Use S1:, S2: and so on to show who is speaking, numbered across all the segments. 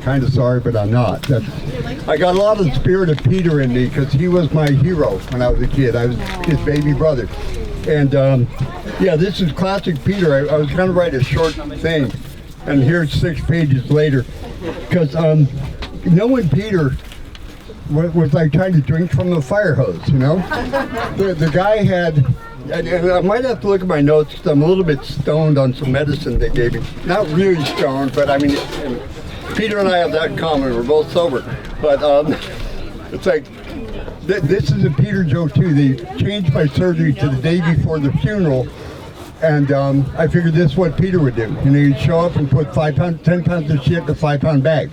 S1: kind of sorry, but I'm not. I got a lot of the spirit of Peter in me because he was my hero when I was a kid. I was his baby brother. And yeah, this is classic Peter. I was going to write a short thing, and here's 6 pages later. Because knowing Peter was like trying to drink from the fire hose, you know? The guy had, and I might have to look at my notes because I'm a little bit stoned on some medicine they gave me. Not really stoned, but I mean, Peter and I have that in common. We're both sober. But it's like, this is a Peter joke too. They changed my surgery to the day before the funeral. And I figured this is what Peter would do. You know, he'd show up and put 10 pounds of shit in a 5-pound bag.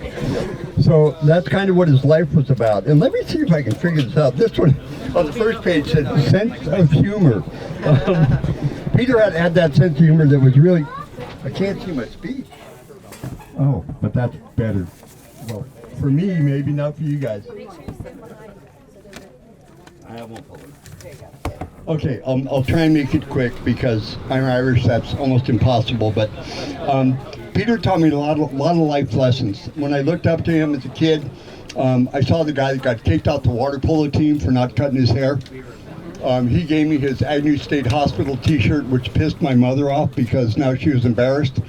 S1: So that's kind of what his life was about. And let me see if I can figure this out. This one on the first page said sense of humor. Peter had that sense of humor that was really, I can't see my speech. Oh, but that's better. Well, for me, maybe not for you guys. I won't pull it. Okay, I'll try and make it quick because I'm Irish. That's almost impossible. But Peter taught me a lot of life lessons. When I looked up to him as a kid, I saw the guy that got kicked out the water polo team for not cutting his hair. He gave me his Agnew State Hospital T-shirt, which pissed my mother off because now she was embarrassed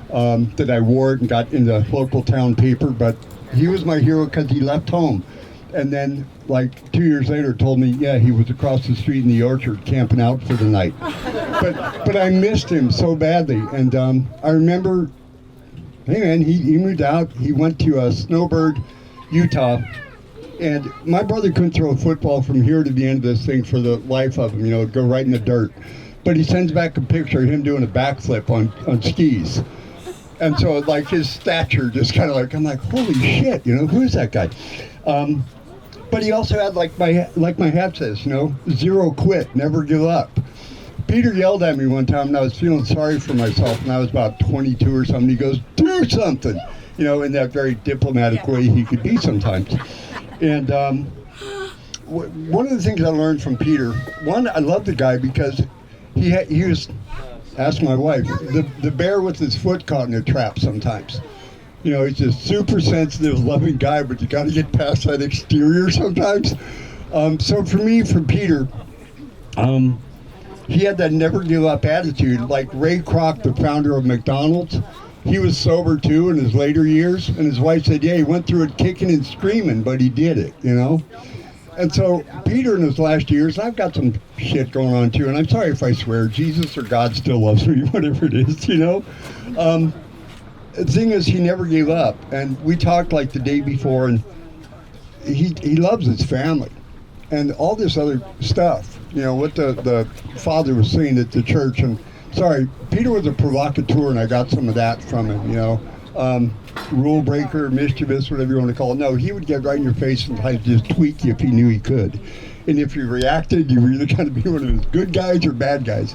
S1: that I wore it and got in the local town paper. But he was my hero because he left home. And then, like 2 years later, told me, yeah, he was across the street in the orchard camping out for the night. But I missed him so badly. And I remember, hey man, he moved out. He went to Snowbird, Utah. And my brother couldn't throw a football from here to the end of this thing for the life of him, you know, go right in the dirt. But he sends back a picture of him doing a backflip on skis. And so, like, his stature just kind of like, I'm like, holy shit, you know, who is that guy? But he also had, like my hat says, you know, 0 quit, never give up. Peter yelled at me one time, and I was feeling sorry for myself, and I was about 22 or something. He goes, do something, you know, in that very diplomatic way he could be sometimes. And one of the things I learned from Peter, one, I love the guy because he was, ask my wife, the bear with his foot caught in a trap sometimes. You know, he's a super sensitive, loving guy, but you got to get past that exterior sometimes. So for me, for Peter, he had that never give up attitude. Like Ray Kroc, the founder of McDonald's, he was sober too in his later years. And his wife said, yeah, he went through it kicking and screaming, but he did it, you know. And so Peter in his last years, I've got some shit going on too. And I'm sorry if I swear, Jesus or God still loves me, whatever it is, you know. The thing is, he never gave up, and we talked like the day before, and he loves his family, and all this other stuff, you know, what the father was saying at the church, and sorry, Peter was a provocateur, and I got some of that from him, you know, rule breaker, mischievous, whatever you want to call it. No, he would get right in your face and like just tweak you if he knew he could, and if you reacted, you were either going to be one of his good guys or bad guys.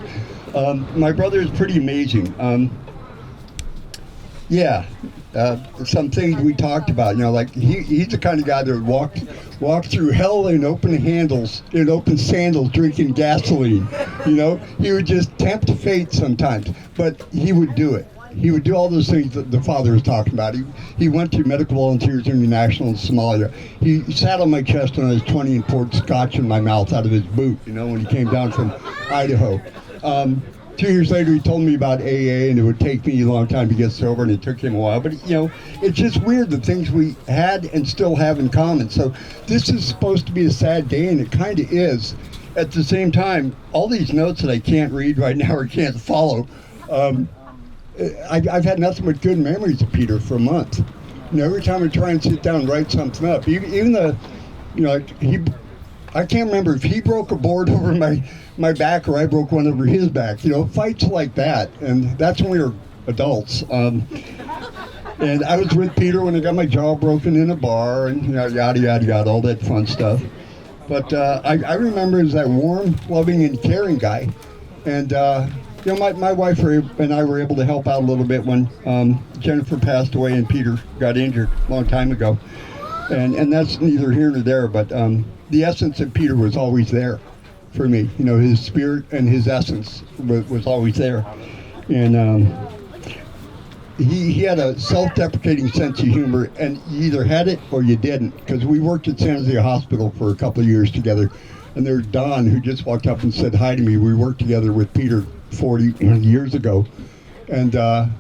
S1: My brother is pretty amazing. Yeah, some things we talked about, you know, like he's the kind of guy that would walk through hell in open sandals, drinking gasoline, you know. He would just tempt fate sometimes, but he would do it. He would do all those things that the father was talking about. He went to Medical Volunteers International in Somalia. He sat on my chest when I was 20 and poured scotch in my mouth out of his boot, you know, when he came down from Idaho. 2 years later, he told me about AA, and it would take me a long time to get sober, and it took him a while. But, you know, it's just weird the things we had and still have in common. So this is supposed to be a sad day, and it kind of is. At the same time, all these notes that I can't read right now or can't follow, I've had nothing but good memories of Peter for a month. You know, every time I try and sit down and write something up, even the, you know, like I can't remember if he broke a board over my back or I broke one over his back, you know, fights like that. And that's when we were adults. And I was with Peter when I got my jaw broken in a bar and, you know, yada, yada, yada, all that fun stuff. But I remember as that warm, loving, and caring guy. And, you know, my wife and I were able to help out a little bit when Jennifer passed away and Peter got injured a long time ago. And that's neither here nor there, but the essence of Peter was always there for me. You know, his spirit and his essence was always there. And he had a self-deprecating sense of humor, and you either had it or you didn't. Because we worked at San Jose Hospital for a couple of years together, and there's Don, who just walked up and said hi to me. We worked together with Peter 40 years ago, and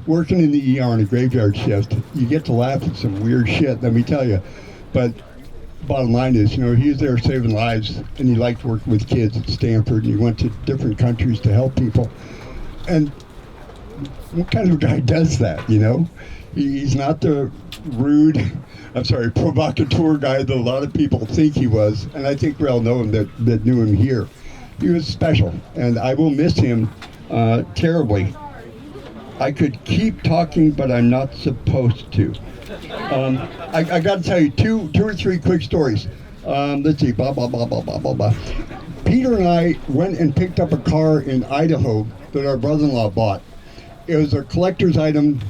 S1: working in the ER on a graveyard shift, you get to laugh at some weird shit, let me tell you. But bottom line is, he was there saving lives, and he liked working with kids at Stanford, and he went to different countries to help people. And what kind of guy does that, He's not the rude, provocateur guy that a lot of people think he was, and I think we all know him that knew him here. He was special, and I will miss him terribly. I could keep talking, but I'm not supposed to. I got to tell you two or three quick stories. Let's see, blah, blah, blah, blah, blah, blah, blah. Peter and I went and picked up a car in Idaho that our brother-in-law bought. It was a collector's item,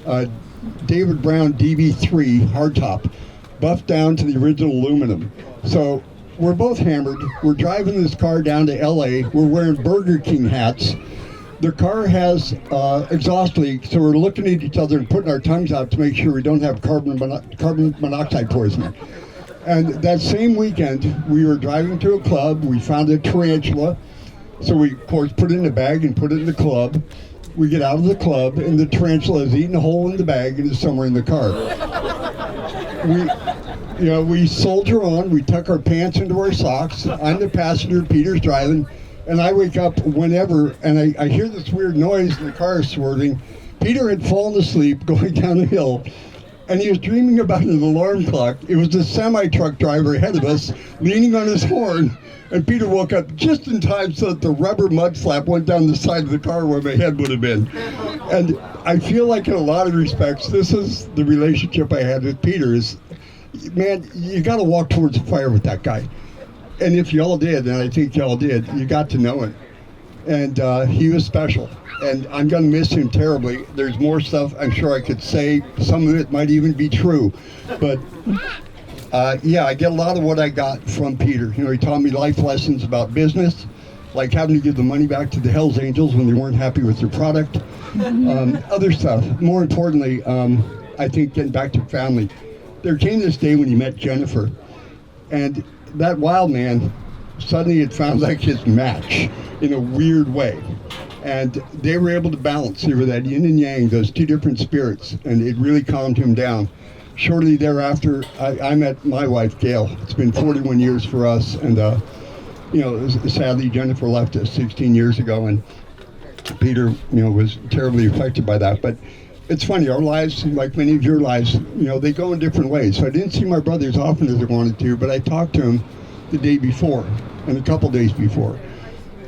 S1: David Brown DB3 hardtop, buffed down to the original aluminum. So we're both hammered. We're driving this car down to LA. We're wearing Burger King hats. The car has exhaust leak, so we're looking at each other and putting our tongues out to make sure we don't have carbon monoxide poisoning. And that same weekend, we were driving to a club. We found a tarantula, so we, of course, put it in a bag and put it in the club. We get out of the club, and the tarantula is eating a hole in the bag and is somewhere in the car. We soldier on. We tuck our pants into our socks. I'm the passenger. Peter's driving. And I wake up whenever, and I hear this weird noise, and the car is swerving. Peter had fallen asleep going down a hill, and he was dreaming about an alarm clock. It was the semi-truck driver ahead of us, leaning on his horn, and Peter woke up just in time so that the rubber mud flap went down the side of the car where my head would have been. And I feel like in a lot of respects, this is the relationship I had with Peter is, man, you got to walk towards the fire with that guy. And if y'all did, and I think y'all did, you got to know him. And he was special. And I'm going to miss him terribly. There's more stuff I'm sure I could say. Some of it might even be true. But, I get a lot of what I got from Peter. He taught me life lessons about business, like having to give the money back to the Hells Angels when they weren't happy with their product. Other stuff. More importantly, I think getting back to family. There came this day when he met Jennifer. And that wild man suddenly had found like his match in a weird way. And they were able to balance. They were that yin and yang, those two different spirits, and it really calmed him down. Shortly thereafter, I met my wife, Gail. It's been 41 years for us, and sadly Jennifer left us 16 years ago, and Peter, was terribly affected by that. But it's funny, our lives, like many of your lives, they go in different ways. So I didn't see my brother as often as I wanted to, but I talked to him the day before and a couple days before.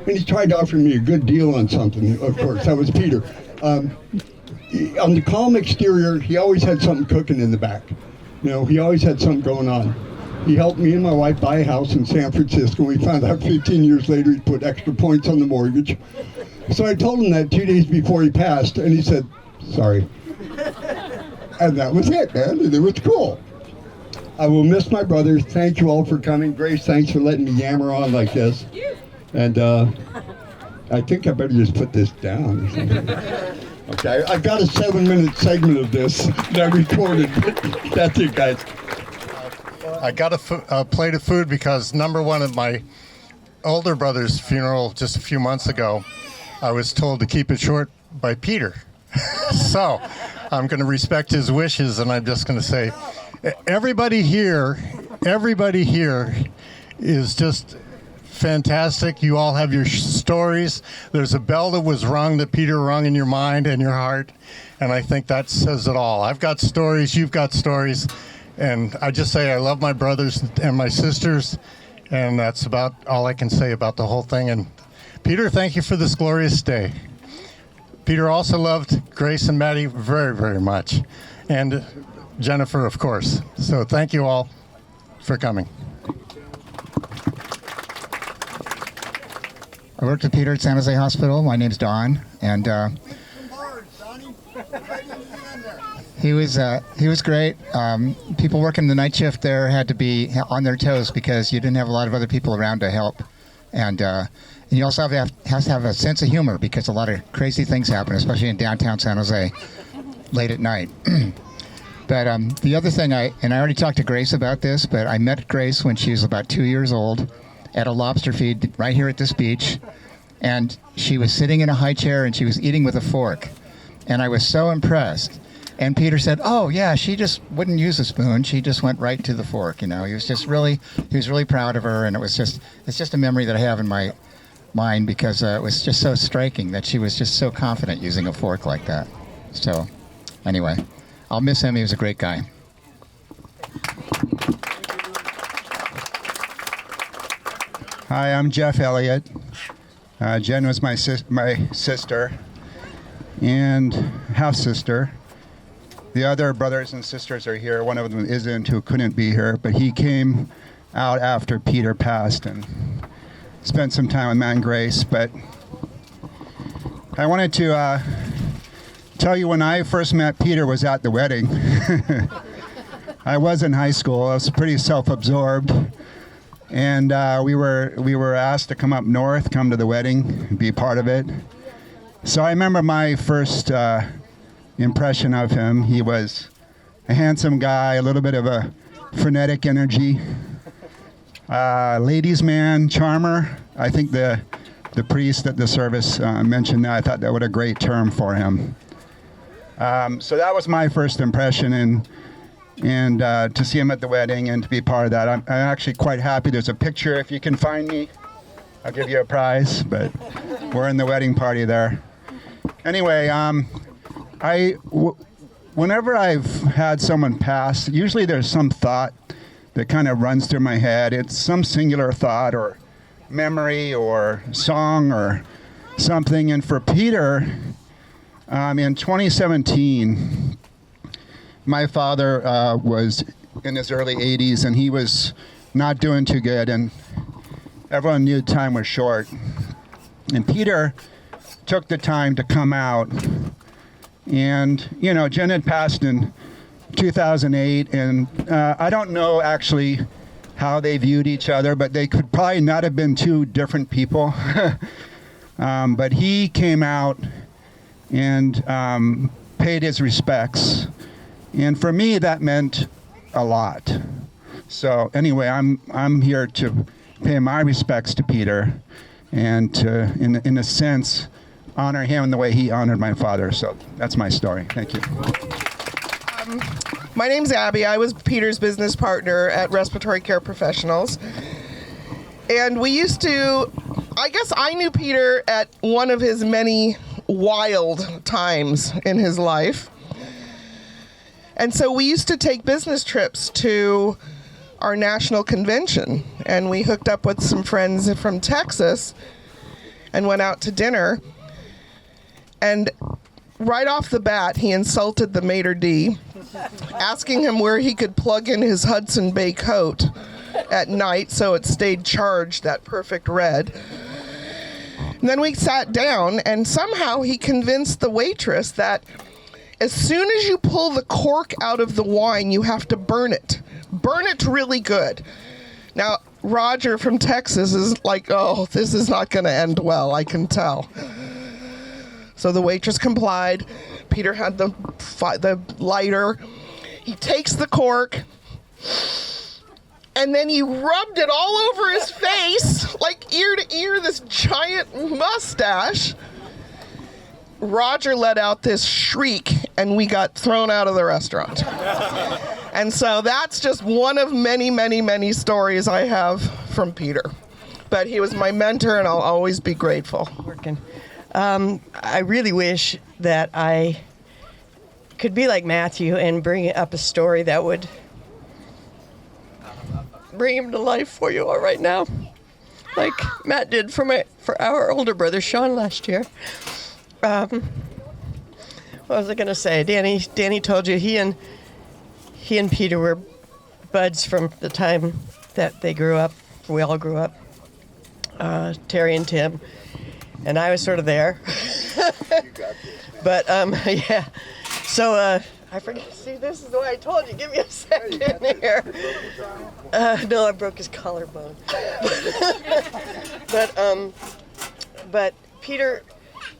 S1: And he tried to offer me a good deal on something, of course. That was Peter. On the calm exterior, he always had something cooking in the back. He always had something going on. He helped me and my wife buy a house in San Francisco. We found out 15 years later he put extra points on the mortgage. So I told him that 2 days before he passed, and he said, sorry. And that was it, man. And it was cool. I will miss my brother. Thank you all for coming. Grace, thanks for letting me yammer on like this. And I think I better just put this down. Okay, I've got a 7-minute segment of this that I recorded. That's it, guys.
S2: I got a plate of food because, number one, at my older brother's funeral just a few months ago, I was told to keep it short by Peter. So I'm going to respect his wishes, and I'm just going to say, everybody here is just fantastic. You all have your stories. There's a bell that was rung that Peter rung in your mind and your heart, and I think that says it all. I've got stories, you've got stories, and I just say I love my brothers and my sisters, and that's about all I can say about the whole thing. And Peter, thank you for this glorious day. Peter also loved Grace and Maddie very, very much, and Jennifer, of course. So thank you all for coming.
S3: I worked with Peter at San Jose Hospital. My name's Don, and he was great. People working the night shift there had to be on their toes because you didn't have a lot of other people around to help, and you also have to have a sense of humor because a lot of crazy things happen, especially in downtown San Jose. late at night. But the other thing, I already talked to Grace about this, but I met Grace when she was about 2 years old at a lobster feed right here at this beach. And she was sitting in a high chair and she was eating with a fork. And I was so impressed. And Peter said, "Oh yeah, she just wouldn't use a spoon. She just went right to the fork." He was really proud of her, and it's just a memory that I have in my mind because it was just so striking that she was just so confident using a fork like that. So, anyway, I'll miss him. He was a great guy.
S4: Hi, I'm Jeff Elliott. Jen was my sister and half sister. The other brothers and sisters are here. One of them isn't, who couldn't be here, but he came out after Peter passed and spent some time with Matt and Grace. But I wanted to tell you when I first met Peter was at the wedding. I was in high school. I was pretty self-absorbed. And we were asked to come up north, come to the wedding, be part of it. So I remember my first impression of him. He was a handsome guy, a little bit of a frenetic energy, ladies' man, charmer. I think the priest at the service mentioned that. I thought that was a great term for him. So that was my first impression, and to see him at the wedding and to be part of that. I'm actually quite happy. There's a picture. If you can find me, I'll give you a prize, but we're in the wedding party there. Anyway, whenever I've had someone pass, usually there's some thought that kind of runs through my head. It's some singular thought or memory or song or something. And for Peter, in 2017, my father was in his early 80s, and he was not doing too good, and everyone knew time was short. And Peter took the time to come out. And, Jen had passed in 2008, and I don't know actually how they viewed each other, but they could probably not have been two different people. But he came out and paid his respects. And for me, that meant a lot. So anyway, I'm here to pay my respects to Peter and to, in a sense, honor him in the way he honored my father. So that's my story. Thank you.
S5: My name's Abby. I was Peter's business partner at Respiratory Care Professionals. And we used to, I guess I knew Peter at one of his many wild times in his life. And so we used to take business trips to our national convention. And we hooked up with some friends from Texas and went out to dinner. And right off the bat, he insulted the maitre d', asking him where he could plug in his Hudson Bay coat at night so it stayed charged, that perfect red. And then we sat down, and somehow he convinced the waitress that as soon as you pull the cork out of the wine, you have to burn it. Burn it really good. Now, Roger from Texas is like, "Oh, this is not going to end well, I can tell." So the waitress complied. Peter had the lighter. He takes the cork, and then he rubbed it all over his face, like ear to ear, this giant mustache. Roger let out this shriek, and we got thrown out of the restaurant. And so that's just one of many, many, many stories I have from Peter. But he was my mentor, and I'll always be grateful.
S6: I really wish that I could be like Matthew and bring up a story that would bring him to life for you all right now, like Matt did for our older brother Sean last year. What was I going to say? Danny told you he and Peter were buds from the time that they grew up. We all grew up. Terry and Tim. And I was sort of there. But, yeah. So, I forget. See, this is the way I told you. Give me a second here. No, I broke his collarbone. But Peter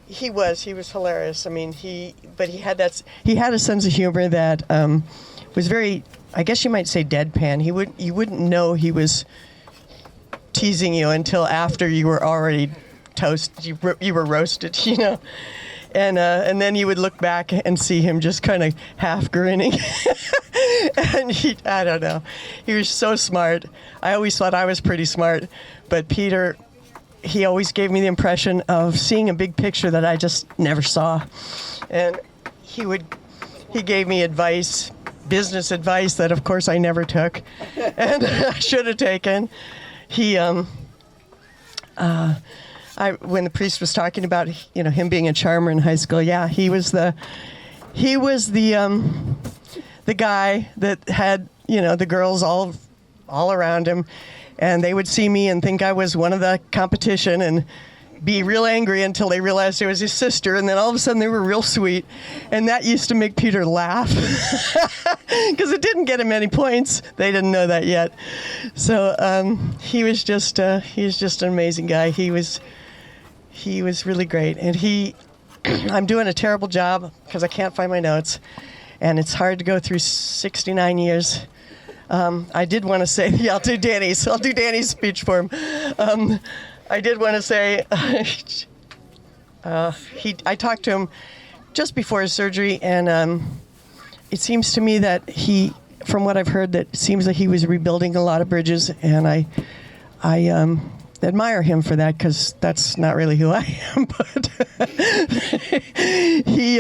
S6: He was hilarious. I mean, he had a sense of humor that was very, I guess you might say, deadpan. You wouldn't know he was teasing you until after you were already toast. You were roasted, you know. And then you would look back and see him just kind of half grinning. And I don't know. He was so smart. I always thought I was pretty smart, but Peter, he always gave me the impression of seeing a big picture that I just never saw. And he gave me advice, business advice that of course I never took and I should have taken. When the priest was talking about, him being a charmer in high school, yeah, he was the guy that had, the girls all around him, and they would see me and think I was one of the competition and be real angry until they realized it was his sister, and then all of a sudden they were real sweet, and that used to make Peter laugh because it didn't get him any points. They didn't know that yet. So he was just an amazing guy. He was really great, and I'm doing a terrible job because I can't find my notes, and it's hard to go through 69 years. I did want to say, I'll do Danny's speech for him. I did want to say, I talked to him just before his surgery, and it seems to me that from what I've heard, that it seems that he was rebuilding a lot of bridges, and I admire him for that, because that's not really who I am. But he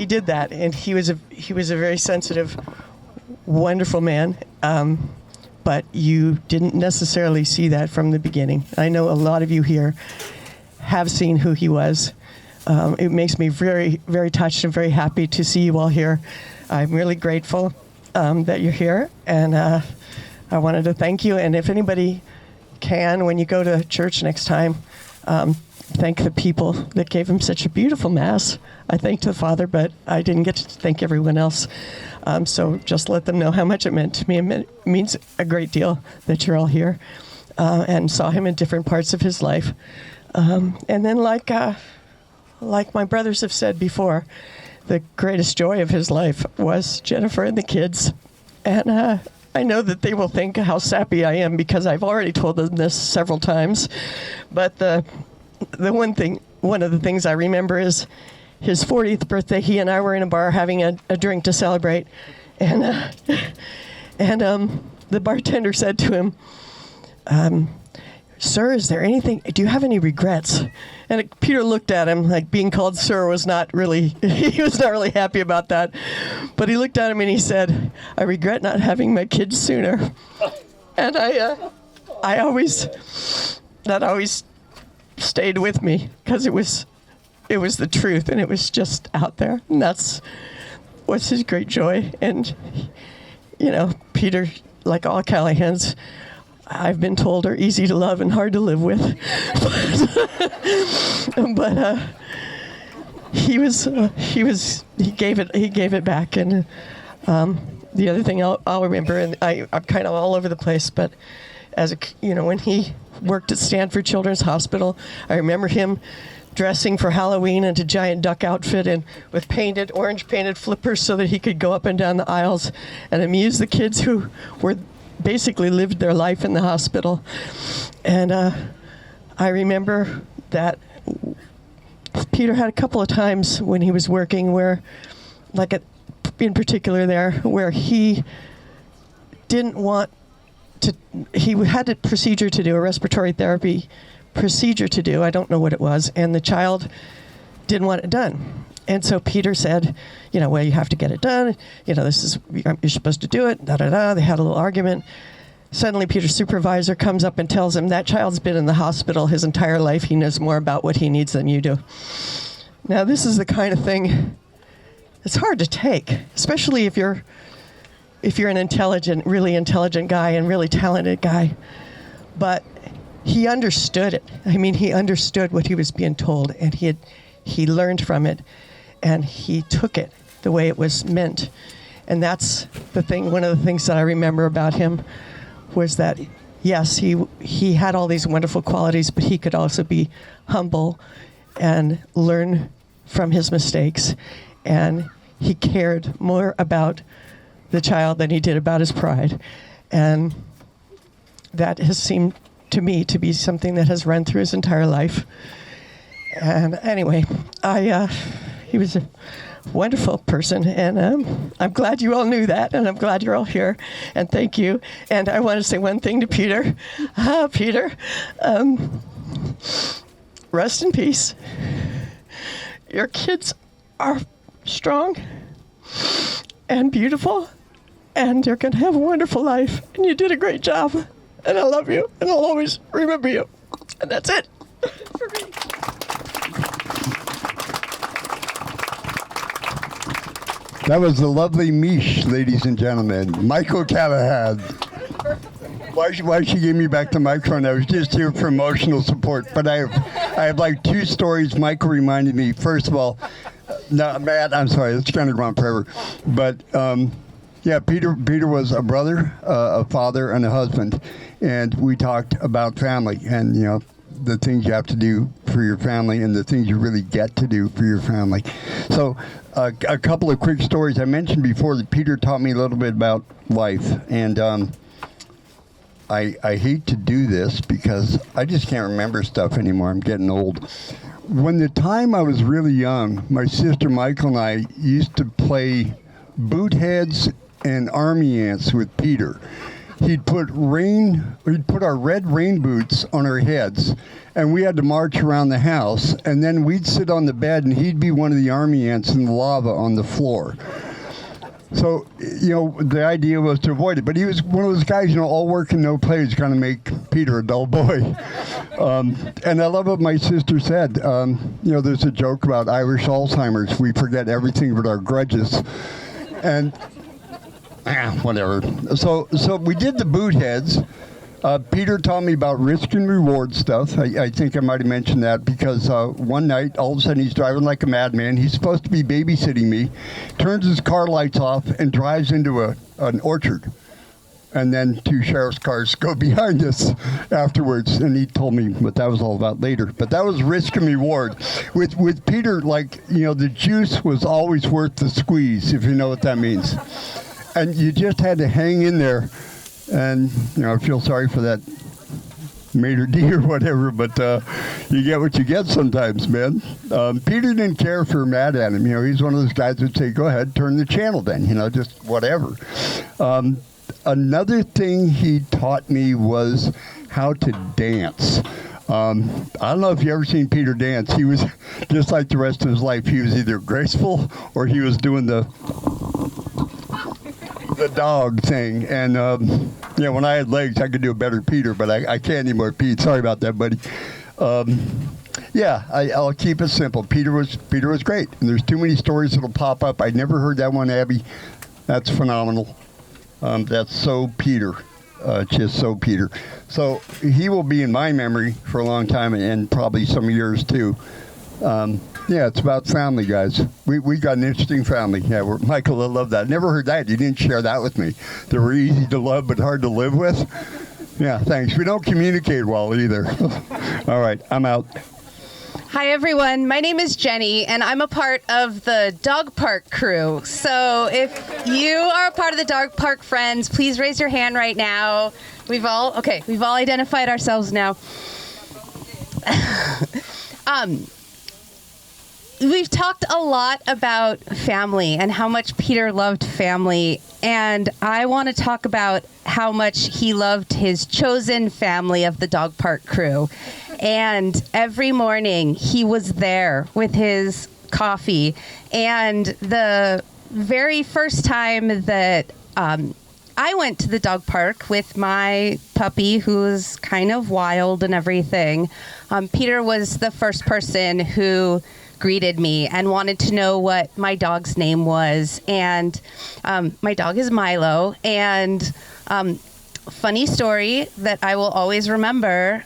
S6: did that, and he was a very sensitive, wonderful man. But you didn't necessarily see that from the beginning. I know a lot of you here have seen who he was. It makes me very, very touched and very happy to see you all here. I'm really grateful that you're here, and I wanted to thank you. And if anybody can, when you go to church next time, thank the people that gave him such a beautiful Mass. I thanked the Father, but I didn't get to thank everyone else. So just let them know how much it meant to me. It means a great deal that you're all here and saw him in different parts of his life. And then like my brothers have said before, the greatest joy of his life was Jennifer and the kids. And I know that they will think how sappy I am because I've already told them this several times. But one of the things I remember is his 40th birthday. He and I were in a bar having a drink to celebrate, and the bartender said to him, "Sir, do you have any regrets?" And Peter looked at him like being called sir was not really, he was not really happy about that. But he looked at him and he said, "I regret not having my kids sooner." And that always stayed with me because it was the truth, and it was just out there, and that's what's his great joy. And Peter, like all Callahans, I've been told, are easy to love and hard to live with. but he gave it back. And the other thing I'll remember, and I'm kind of all over the place, but when he worked at Stanford Children's Hospital, I remember him dressing for Halloween in a giant duck outfit and with orange painted flippers so that he could go up and down the aisles and amuse the kids who were basically lived their life in the hospital. And I remember that Peter had a couple of times when he was working where, in particular there, where he didn't want to, he had a procedure to do, a respiratory therapy procedure to do. I don't know what it was, and the child didn't want it done. And so Peter said, well, you have to get it done. You're supposed to do it. They had a little argument. Suddenly Peter's supervisor comes up and tells him that child's been in the hospital his entire life. He knows more about what he needs than you do. Now this is the kind of thing it's hard to take, especially if you're an really intelligent guy and really talented guy. But he understood it. I mean, he understood what he was being told, and he learned from it, and he took it the way it was meant. And that's the thing. One of the things that I remember about him was that, yes, he had all these wonderful qualities, but he could also be humble and learn from his mistakes. And he cared more about the child than he did about his pride. And that has seemed to me to be something that has run through his entire life. And anyway, he was a wonderful person, and I'm glad you all knew that, and I'm glad you're all here, and thank you. And I want to say one thing to Peter. Peter, rest in peace. Your kids are strong and beautiful, and you're going to have a wonderful life, and you did a great job, and I love you, and I'll always remember you. And that's it for me.
S1: That was the lovely Mish, ladies and gentlemen. Michael Callahan. Why she gave me back the microphone? I was just here for emotional support. But I have like two stories Michael reminded me. First of all, no, Matt, I'm sorry, it's kind of gone forever. But yeah, Peter was a brother, a father, and a husband. And we talked about family and, you know, the things you have to do for your family and the things you really get to do for your family. So a couple of quick stories. I mentioned before that Peter taught me a little bit about life. And I hate to do this because I just can't remember stuff anymore. I'm getting old. When the time I was really young, my sister Michael and I used to play boot heads and army ants with Peter. He'd put our red rain boots on our heads, and we had to march around the house, and then we'd sit on the bed, and he'd be one of the army ants in the lava on the floor. So, you know, the idea was to avoid it, but he was one of those guys, you know, all work and no play is going to make Peter a dull boy. And I love what my sister said. You know, there's a joke about Irish Alzheimer's. We forget everything but our grudges. And whatever. So we did the boot heads. Peter taught me about risk and reward stuff. I think I might have mentioned that because one night, all of a sudden, he's driving like a madman. He's supposed to be babysitting me, turns his car lights off, and drives into an orchard. And then two sheriff's cars go behind us afterwards. And he told me what that was all about later. But that was risk and reward. With Peter, like, you know, the juice was always worth the squeeze, if you know what that means. And you just had to hang in there. And, you know, I feel sorry for that maitre d' or whatever, but you get what you get sometimes, man. Peter didn't care if we were mad at him. You know, he's one of those guys that say, go ahead, turn the channel then, you know, just whatever. Another thing he taught me was how to dance. I don't know if you ever seen Peter dance. He was just like the rest of his life. He was either graceful or he was doing the dog thing. And you know, when I had legs, I could do a better Peter, but I can't anymore, Pete. Sorry about that, buddy. Yeah, I'll keep it simple. Peter was great, and there's too many stories that'll pop up. I never heard that one, Abby. That's phenomenal. That's so Peter, just so Peter. So he will be in my memory for a long time, and probably some of yours too. Yeah, it's about family, guys. We got an interesting family. Yeah, Michael, I love that. Never heard that. You didn't share that with me. They were easy to love but hard to live with. Yeah, thanks. We don't communicate well either. All right, I'm out.
S7: Hi, everyone. My name is Jenny, and I'm a part of the dog park crew. So if you are a part of the dog park friends, please raise your hand right now. We've all identified ourselves now. We've talked a lot about family and how much Peter loved family, and I want to talk about how much he loved his chosen family of the dog park crew. And every morning he was there with his coffee. And the very first time that I went to the dog park with my puppy, who was kind of wild and everything, Peter was the first person who greeted me and wanted to know what my dog's name was. And my dog is Milo. And funny story that I will always remember,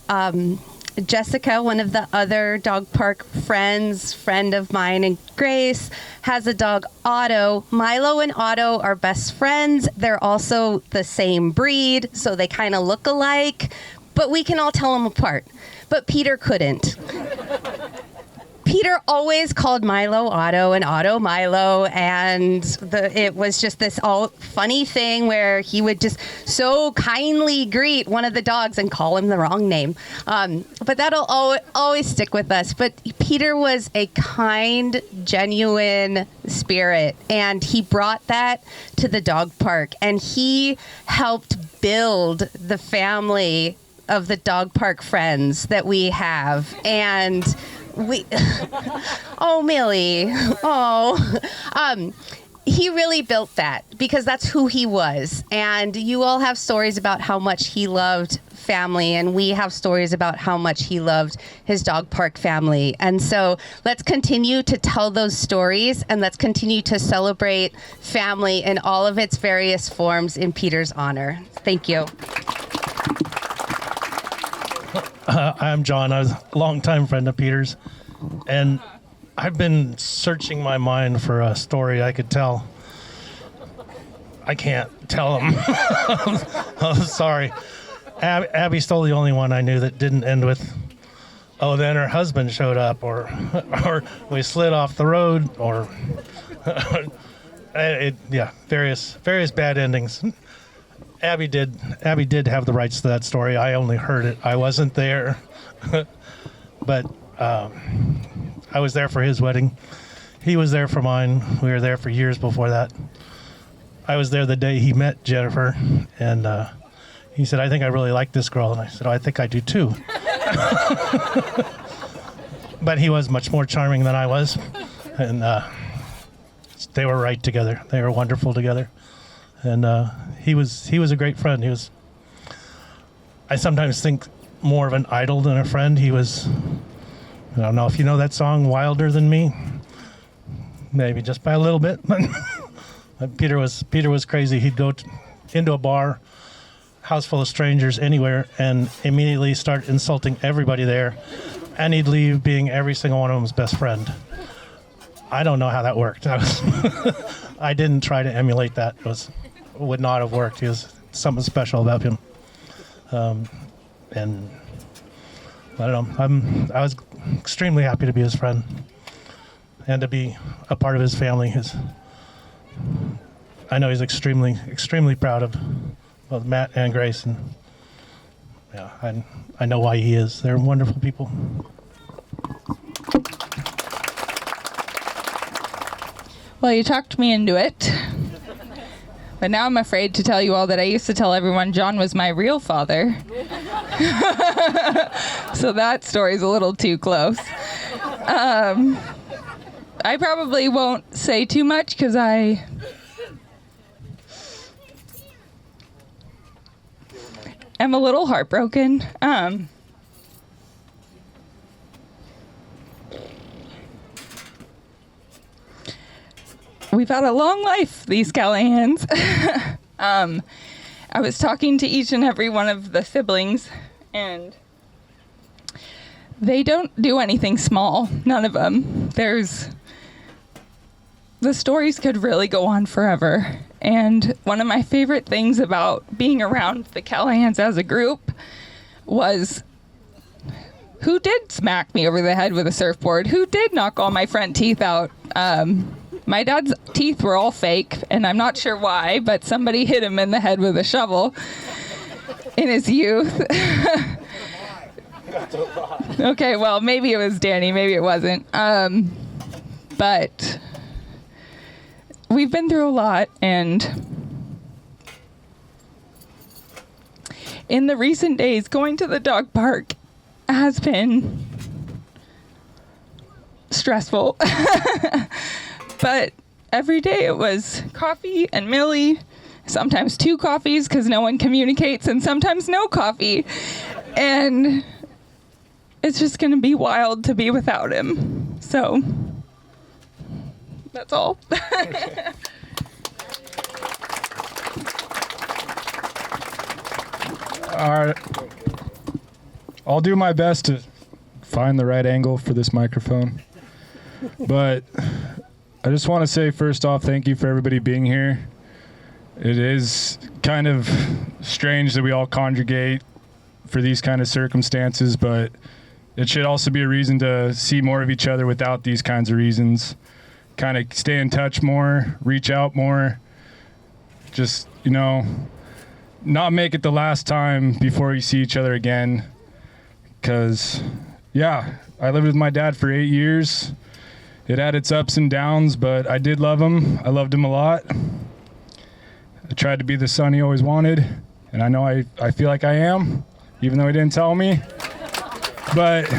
S7: Jessica, one of the other dog park friend of mine, and Grace, has a dog, Otto. Milo and Otto are best friends. They're also the same breed, so they kind of look alike, but we can all tell them apart. But Peter couldn't. Peter always called Milo Otto and Otto Milo, and it was just this all funny thing where he would just so kindly greet one of the dogs and call him the wrong name. But that'll always stick with us. But Peter was a kind, genuine spirit, and he brought that to the dog park, and he helped build the family of the dog park friends that we have. And we oh, Millie, he really built that because that's who he was. And you all have stories about how much he loved family, and we have stories about how much he loved his dog park family. And so let's continue to tell those stories, and let's continue to celebrate family in all of its various forms in Peter's honor. Thank you.
S8: I'm John. I was a longtime friend of Peter's, and I've been searching my mind for a story I could tell. I can't tell them. Oh, sorry. Abby's still the only one I knew that didn't end with, oh, then her husband showed up, or we slid off the road, or various bad endings. Abby did have the rights to that story. I only heard it. I wasn't there. But I was there for his wedding. He was there for mine. We were there for years before that. I was there the day he met Jennifer, and he said, I think I really like this girl. And I said, oh, I think I do too. But he was much more charming than I was. And they were right together. They were wonderful together. And he was a great friend. I sometimes think more of an idol than a friend. He was, I don't know if you know that song, Wilder Than Me. Maybe just by a little bit. But Peter was crazy. He'd go into a bar, house full of strangers, anywhere, and immediately start insulting everybody there. And he'd leave being every single one of them's best friend. I don't know how that worked. I didn't try to emulate that. It would not have worked. He was something special about him. And I don't know. I was extremely happy to be his friend and to be a part of his family. I know he's extremely, extremely proud of both Matt and Grace, and yeah, I know why he is. They're wonderful people.
S9: Well, you talked me into it. But now I'm afraid to tell you all that I used to tell everyone John was my real father. So that story's a little too close. I probably won't say too much because I am a little heartbroken. We've had a long life, these Callahans. I was talking to each and every one of the siblings, and they don't do anything small. None of them. The stories could really go on forever. And one of my favorite things about being around the Callahans as a group was who did smack me over the head with a surfboard? Who did knock all my front teeth out? My dad's teeth were all fake, and I'm not sure why, but somebody hit him in the head with a shovel in his youth. Okay, well, maybe it was Danny, maybe it wasn't. But we've been through a lot, and in the recent days, going to the dog park has been stressful. But every day it was coffee and Millie, sometimes 2 coffees because no one communicates, and sometimes no coffee. And it's just going to be wild to be without him. So that's all.
S10: All right. I'll do my best to find the right angle for this microphone. But I just want to say, first off, thank you for everybody being here. It is kind of strange that we all congregate for these kind of circumstances, but it should also be a reason to see more of each other without these kinds of reasons. Kind of stay in touch more, reach out more. Just, not make it the last time before you see each other again. Because, yeah, I lived with my dad for 8 years. It had its ups and downs, but I did love him. I loved him a lot. I tried to be the son he always wanted, and I know I feel like I am, even though he didn't tell me. But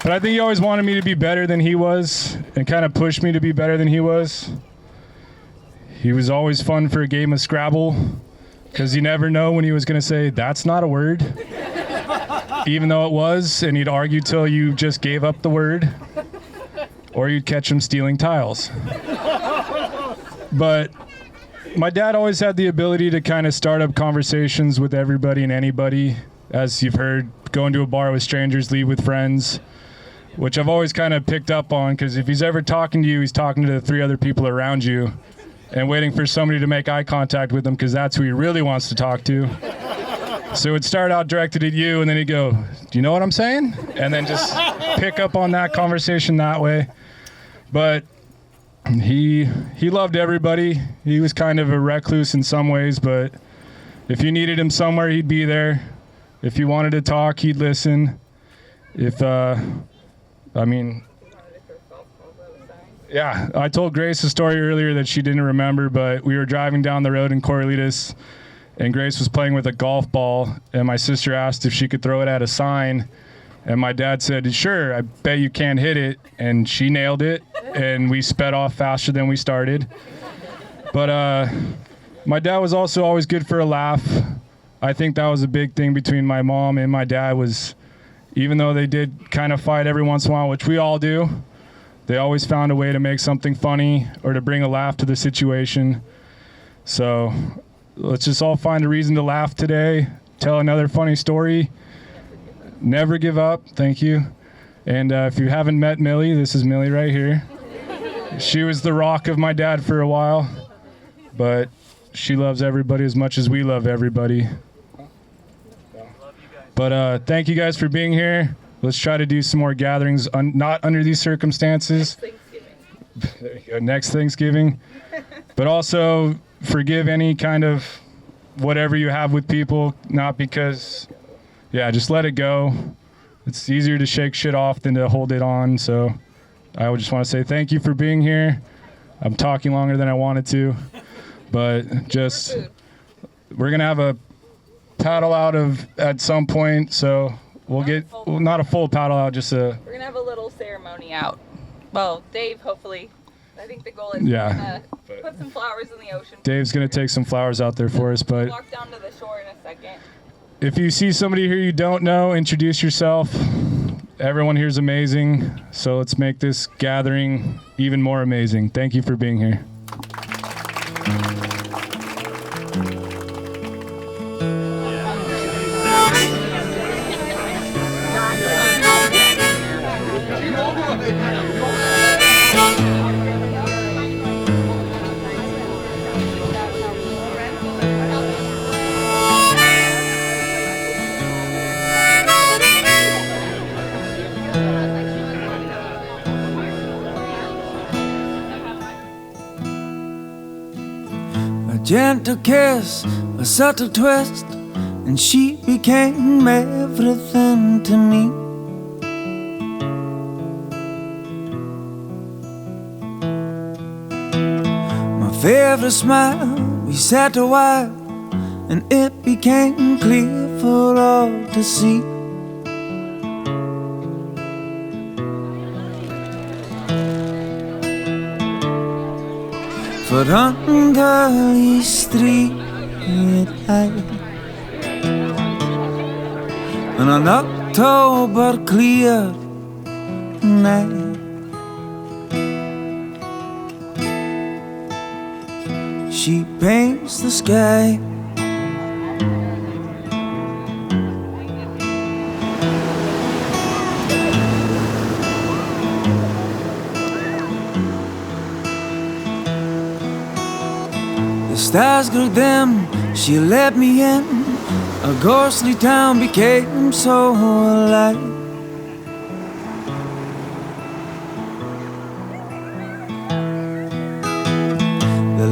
S10: I think he always wanted me to be better than he was and kind of pushed me to be better than he was. He was always fun for a game of Scrabble because you never know when he was going to say, "That's not a word," even though it was, and he'd argue till you just gave up the word, or you'd catch him stealing tiles. But my dad always had the ability to kind of start up conversations with everybody and anybody. As you've heard, go into a bar with strangers, leave with friends, which I've always kind of picked up on, because if he's ever talking to you, he's talking to the 3 other people around you and waiting for somebody to make eye contact with him, because that's who he really wants to talk to. So it would start out directed at you, and then he'd go, "Do you know what I'm saying?" And then just pick up on that conversation that way. But he loved everybody. He was kind of a recluse in some ways, but if you needed him somewhere, he'd be there. If you wanted to talk, he'd listen. Yeah, I told Grace a story earlier that she didn't remember, but we were driving down the road in Corralitos, and Grace was playing with a golf ball, and my sister asked if she could throw it at a sign, and my dad said, "Sure, I bet you can't hit it," and she nailed it, and we sped off faster than we started. But my dad was also always good for a laugh. I think that was a big thing between my mom and my dad, was even though they did kind of fight every once in a while, which we all do, they always found a way to make something funny or to bring a laugh to the situation. So let's just all find a reason to laugh today, tell another funny story, never give up. Thank you. And if you haven't met Millie, this is Millie right here. She was the rock of my dad for a while, but she loves everybody as much as we love everybody. But thank you guys for being here. Let's try to do some more gatherings, not under these circumstances. There you go, next Thanksgiving. But also forgive any kind of whatever you have with people, not because, just let it go. It's easier to shake shit off than to hold it on. So I would just want to say thank you for being here. I'm talking longer than I wanted to, but we're going to have a paddle out at some point, so we'll get not a full paddle out, just a.
S9: We're gonna have a little ceremony out. Well, Dave, hopefully. I think the goal is put some flowers in the ocean.
S10: Dave's gonna take some flowers out there for us, but
S9: walk down to the shore in a second.
S10: If you see somebody here you don't know, introduce yourself. Everyone here is amazing, so let's make this gathering even more amazing. Thank you for being here.
S11: Gentle kiss, a subtle twist, and she became everything to me. My favorite smile, we sat a while, and it became clear for all to see. For under the street light, on an October clear night, she paints the sky. The stars grew dim, she let me in. A ghostly town became so alive.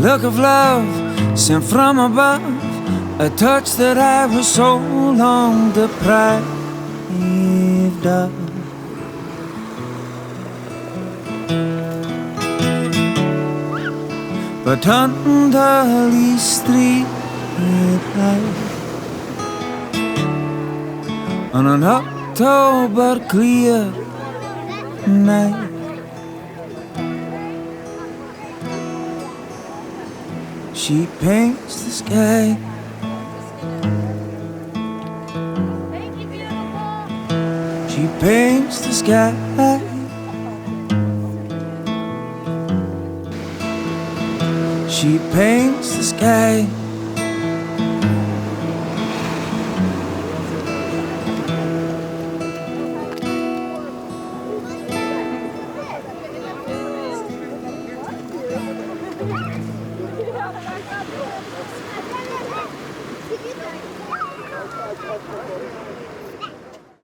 S11: look of love sent from above, a touch that I was so long deprived of. But under these street lights, on an October clear night, she paints the sky. She paints the sky. She paints the sky.